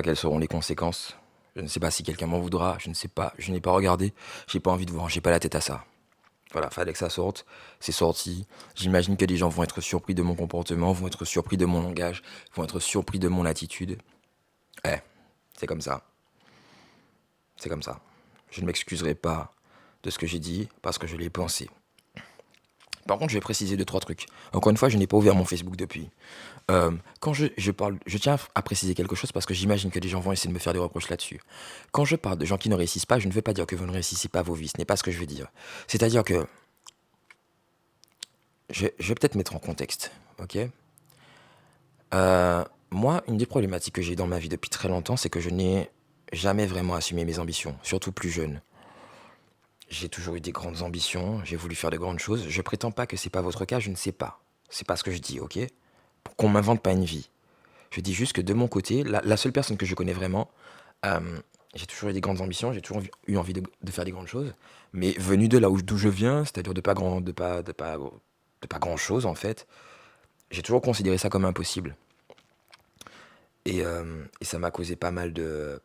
Quelles seront les conséquences. Je ne sais pas si quelqu'un m'en voudra, je ne sais pas, je n'ai pas regardé, j'ai pas envie de voir, j'ai pas la tête à ça. Voilà, fallait que ça sorte, c'est sorti. J'imagine que des gens vont être surpris de mon comportement, vont être surpris de mon langage, vont être surpris de mon attitude. Eh, c'est comme ça, c'est comme ça. Je ne m'excuserai pas de ce que j'ai dit parce que je l'ai pensé. Par contre, je vais préciser deux, trois trucs. Encore une fois, je n'ai pas ouvert mon Facebook depuis. Quand je parle, je tiens à préciser quelque chose parce que j'imagine que des gens vont essayer de me faire des reproches là-dessus. Quand je parle de gens qui ne réussissent pas, je ne veux pas dire que vous ne réussissez pas vos vies. Ce n'est pas ce que je veux dire. C'est-à-dire que je vais peut-être mettre en contexte, ok. Moi, une des problématiques que j'ai dans ma vie depuis très longtemps, c'est que je n'ai jamais vraiment assumé mes ambitions, surtout plus jeune. J'ai toujours eu des grandes ambitions, j'ai voulu faire de grandes choses. Je prétends pas que c'est pas votre cas, je ne sais pas. C'est pas ce que je dis, ok. Pour qu'on m'invente pas une vie. Je dis juste que de mon côté, la seule personne que je connais vraiment, euh, j'ai toujours eu des grandes ambitions, j'ai toujours eu envie de faire des grandes choses, mais venu de là d'où je viens, c'est-à-dire de pas grand chose en fait, j'ai toujours considéré ça comme impossible. Et ça m'a causé pas mal de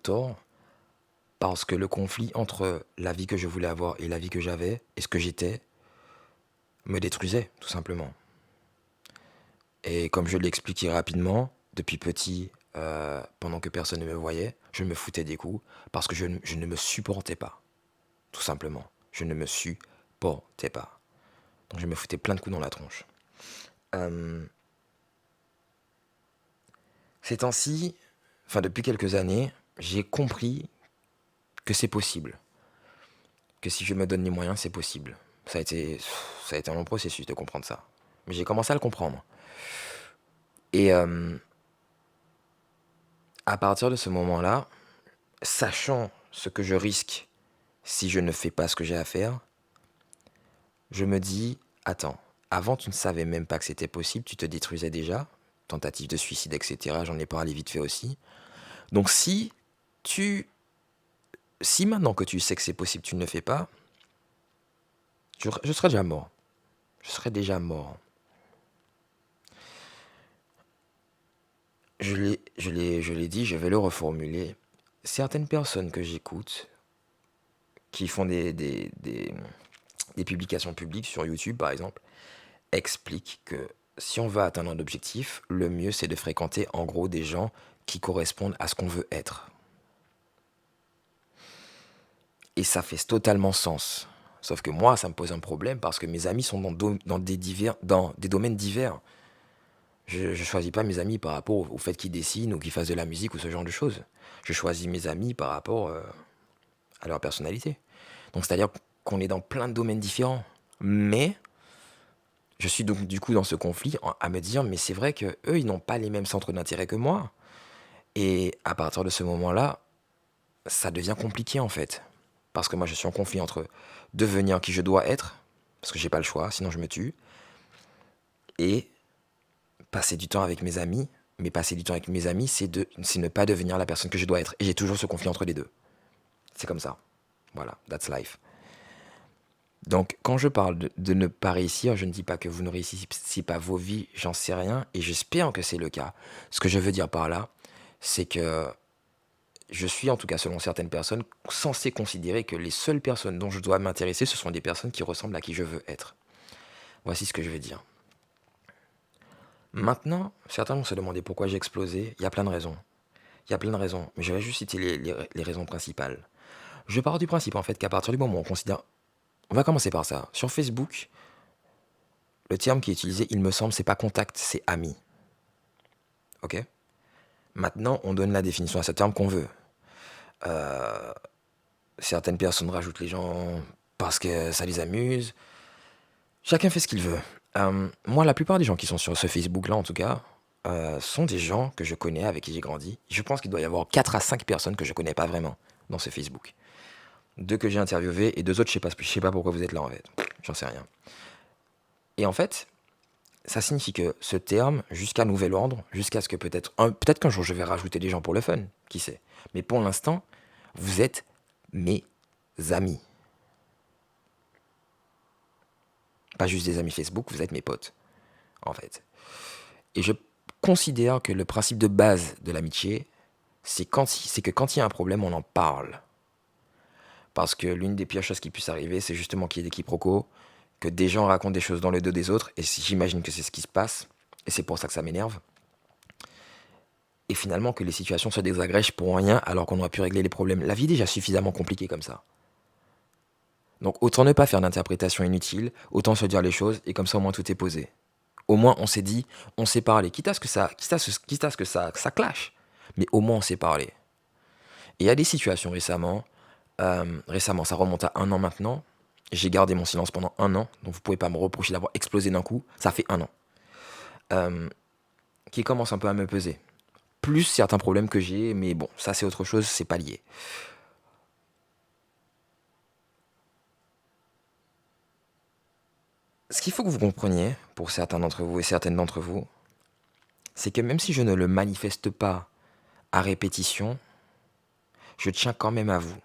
tort, parce que le conflit entre la vie que je voulais avoir et la vie que j'avais, et ce que j'étais, me détruisait, tout simplement. Et comme je l'ai expliqué rapidement, depuis petit, pendant que personne ne me voyait, je me foutais des coups parce que je ne me supportais pas, tout simplement. Je ne me supportais pas. Donc je me foutais plein de coups dans la tronche. Euh, ces temps-ci, enfin depuis quelques années, j'ai compris que c'est possible. Que si je me donne les moyens, c'est possible. Ça a été un long processus de comprendre ça. Mais j'ai commencé à le comprendre. Et à partir de ce moment-là, sachant ce que je risque si je ne fais pas ce que j'ai à faire, je me dis, attends, avant tu ne savais même pas que c'était possible, tu te détruisais déjà, tentative de suicide, etc. J'en ai parlé vite fait aussi. Donc tu, si maintenant que tu sais que c'est possible, tu ne le fais pas, je serais déjà mort. Je serais déjà mort. Je l'ai dit, je vais le reformuler. Certaines personnes que j'écoute, qui font des publications publiques sur YouTube par exemple, expliquent que si on veut atteindre un objectif, le mieux c'est de fréquenter en gros des gens qui correspondent à ce qu'on veut être. Et ça fait totalement sens. Sauf que moi, ça me pose un problème parce que mes amis sont dans des domaines divers. Je ne choisis pas mes amis par rapport au fait qu'ils dessinent ou qu'ils fassent de la musique ou ce genre de choses. Je choisis mes amis par rapport à leur personnalité. Donc c'est-à-dire qu'on est dans plein de domaines différents. Mais je suis donc du coup dans ce conflit à me dire, mais c'est vrai que eux, ils n'ont pas les mêmes centres d'intérêt que moi. Et à partir de ce moment-là, ça devient compliqué en fait. Parce que moi, je suis en conflit entre devenir qui je dois être, parce que j'ai pas le choix, sinon je me tue, et passer du temps avec mes amis. Mais passer du temps avec mes amis, c'est ne pas devenir la personne que je dois être. Et j'ai toujours ce conflit entre les deux. C'est comme ça. Voilà, that's life. Donc, quand je parle de ne pas réussir, je ne dis pas que vous ne réussissez pas vos vies, j'en sais rien, et j'espère que c'est le cas. Ce que je veux dire par là, c'est que je suis, en tout cas selon certaines personnes, censé considérer que les seules personnes dont je dois m'intéresser, ce sont des personnes qui ressemblent à qui je veux être. Voici ce que je veux dire. Maintenant, certains vont se demander pourquoi j'ai explosé. Il y a plein de raisons. Il y a plein de raisons, mais je vais juste citer les raisons principales. Je pars du principe, en fait, qu'à partir du moment où on considère... On va commencer par ça. Sur Facebook, le terme qui est utilisé, il me semble, c'est pas contact, c'est ami. Ok. Maintenant, on donne la définition à ce terme qu'on veut. Certaines personnes rajoutent les gens parce que ça les amuse. Chacun fait ce qu'il veut. Moi, la plupart des gens qui sont sur ce Facebook-là, en tout cas, sont des gens que je connais, avec qui j'ai grandi. Je pense qu'il doit y avoir 4 à 5 personnes que je connais pas vraiment dans ce Facebook. Deux que j'ai interviewés et deux autres, je sais pas pourquoi vous êtes là en fait. J'en sais rien. Et en fait, ça signifie que ce terme, jusqu'à nouvel ordre, jusqu'à ce que peut-être qu'un jour je vais rajouter des gens pour le fun, qui sait. Mais pour l'instant, vous êtes mes amis. Pas juste des amis Facebook, vous êtes mes potes, en fait. Et considère que le principe de base de l'amitié, c'est que quand il y a un problème, on en parle. Parce que l'une des pires choses qui puisse arriver, c'est justement qu'il y ait des quiproquos, que des gens racontent des choses dans le dos des autres, et j'imagine que c'est ce qui se passe, et c'est pour ça que ça m'énerve. Et finalement, que les situations se désagrègent pour rien, alors qu'on aurait pu régler les problèmes. La vie est déjà suffisamment compliquée comme ça. Donc autant ne pas faire d'interprétation inutile, autant se dire les choses, et comme ça au moins tout est posé. Au moins on s'est dit, on s'est parlé, quitte à ce que ça clash, mais au moins on s'est parlé. Et il y a des situations récemment, ça remonte à 1 an maintenant, j'ai gardé mon silence pendant 1 an, donc vous pouvez pas me reprocher d'avoir explosé d'un coup, ça fait 1 an, euh, qui commence un peu à me peser. Plus certains problèmes que j'ai, mais bon, ça c'est autre chose, c'est pas lié. Ce qu'il faut que vous compreniez, pour certains d'entre vous et certaines d'entre vous, c'est que même si je ne le manifeste pas à répétition, je tiens quand même à vous.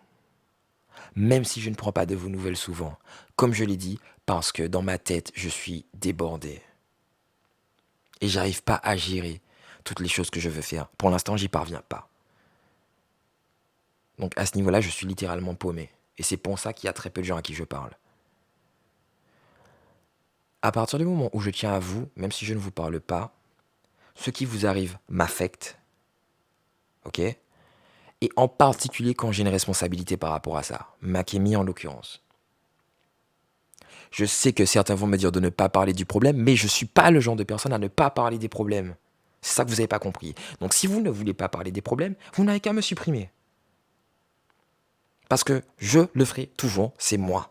Même si je ne prends pas de vos nouvelles souvent. Comme je l'ai dit, parce que dans ma tête, je suis débordé. Et j'arrive pas à gérer toutes les choses que je veux faire. Pour l'instant, j'y parviens pas. Donc à ce niveau-là, je suis littéralement paumé. Et c'est pour ça qu'il y a très peu de gens à qui je parle. À partir du moment où je tiens à vous, même si je ne vous parle pas, ce qui vous arrive m'affecte. Ok ? Et en particulier quand j'ai une responsabilité par rapport à ça. Makemi en l'occurrence. Je sais que certains vont me dire de ne pas parler du problème, mais je ne suis pas le genre de personne à ne pas parler des problèmes. C'est ça que vous n'avez pas compris. Donc si vous ne voulez pas parler des problèmes, vous n'avez qu'à me supprimer. Parce que je le ferai toujours, c'est moi.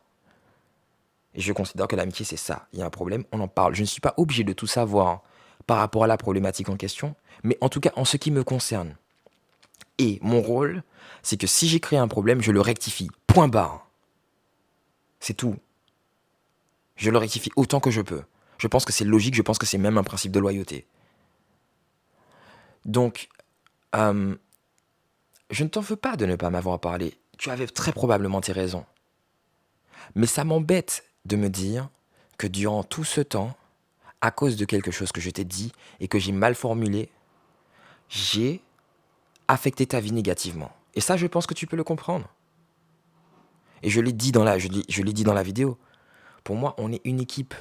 Et je considère que l'amitié, c'est ça. Il y a un problème, on en parle. Je ne suis pas obligé de tout savoir par rapport à la problématique en question, mais en tout cas en ce qui me concerne. Et mon rôle, c'est que si j'ai créé un problème, je le rectifie. Point barre. C'est tout. Je le rectifie autant que je peux. Je pense que c'est logique, je pense que c'est même un principe de loyauté. Donc, je ne t'en veux pas de ne pas m'avoir parlé. Tu avais très probablement tes raisons. Mais ça m'embête de me dire que durant tout ce temps, à cause de quelque chose que je t'ai dit et que j'ai mal formulé, j'ai affecté ta vie négativement. Et ça, je pense que tu peux le comprendre. Et je l'ai dit dans la vidéo. Pour moi, on est une équipe.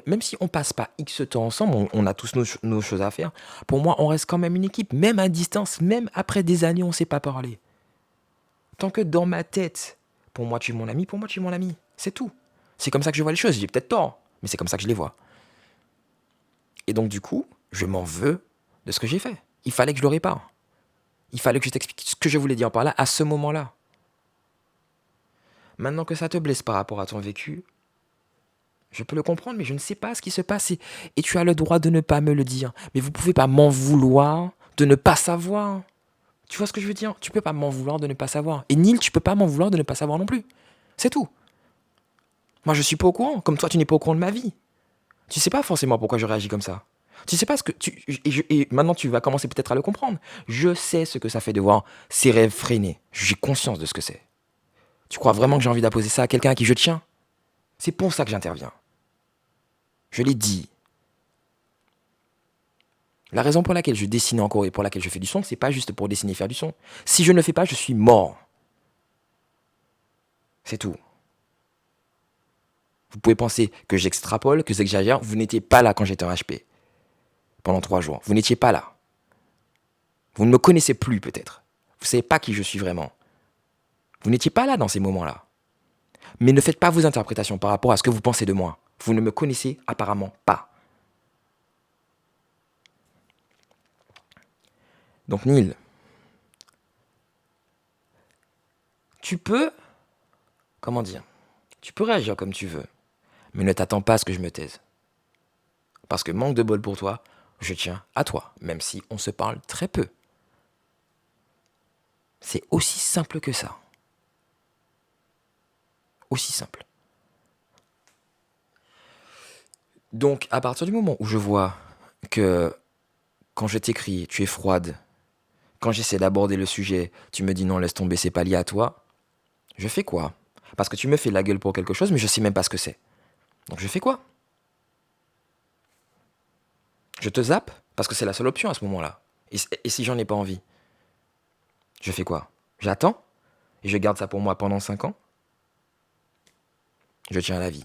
Même si on passe pas X temps ensemble, on a tous nos choses à faire. Pour moi, on reste quand même une équipe. Même à distance, même après des années, on ne s'est pas parlé. Tant que dans ma tête, pour moi, tu es mon ami, pour moi, tu es mon ami. C'est tout. C'est comme ça que je vois les choses. J'ai peut-être tort, mais c'est comme ça que je les vois. Et donc, du coup, je m'en veux de ce que j'ai fait. Il fallait que je le répare. Il fallait que je t'explique ce que je voulais dire par là, à ce moment-là. Maintenant que ça te blesse par rapport à ton vécu, je peux le comprendre, mais je ne sais pas ce qui se passe. Et tu as le droit de ne pas me le dire. Mais vous ne pouvez pas m'en vouloir de ne pas savoir. Tu vois ce que je veux dire? Tu peux pas m'en vouloir de ne pas savoir. Et Neil, tu peux pas m'en vouloir de ne pas savoir non plus. C'est tout. Moi, je suis pas au courant. Comme toi, tu n'es pas au courant de ma vie. Tu sais pas forcément pourquoi je réagis comme ça. Tu sais pas ce que et maintenant tu vas commencer peut-être à le comprendre. Je sais ce que ça fait de voir ses rêves freinés. J'ai conscience de ce que c'est. Tu crois vraiment que j'ai envie d'imposer ça à quelqu'un à qui je tiens? C'est pour ça que j'interviens. Je l'ai dit. La raison pour laquelle je dessine encore et pour laquelle je fais du son, c'est pas juste pour dessiner et faire du son. Si je ne le fais pas, je suis mort. C'est tout. Vous pouvez penser que j'extrapole, que j'exagère. Vous n'étiez pas là quand j'étais en HP. Pendant 3 jours. Vous n'étiez pas là. Vous ne me connaissez plus peut-être. Vous ne savez pas qui je suis vraiment. Vous n'étiez pas là dans ces moments-là. Mais ne faites pas vos interprétations par rapport à ce que vous pensez de moi. Vous ne me connaissez apparemment pas. Donc Neil, tu peux, comment dire, tu peux réagir comme tu veux, mais ne t'attends pas à ce que je me taise. Parce que manque de bol pour toi, je tiens à toi, même si on se parle très peu. C'est aussi simple que ça. Aussi simple. Donc, à partir du moment où je vois que quand je t'écris, tu es froide, quand j'essaie d'aborder le sujet, tu me dis non, laisse tomber, c'est pas lié à toi, je fais quoi? Parce que tu me fais la gueule pour quelque chose, mais je sais même pas ce que c'est. Donc je fais quoi? Je te zappe? Parce que c'est la seule option à ce moment-là. Et si j'en ai pas envie, je fais quoi? J'attends et je garde ça pour moi pendant 5 ans? Je tiens à la vie.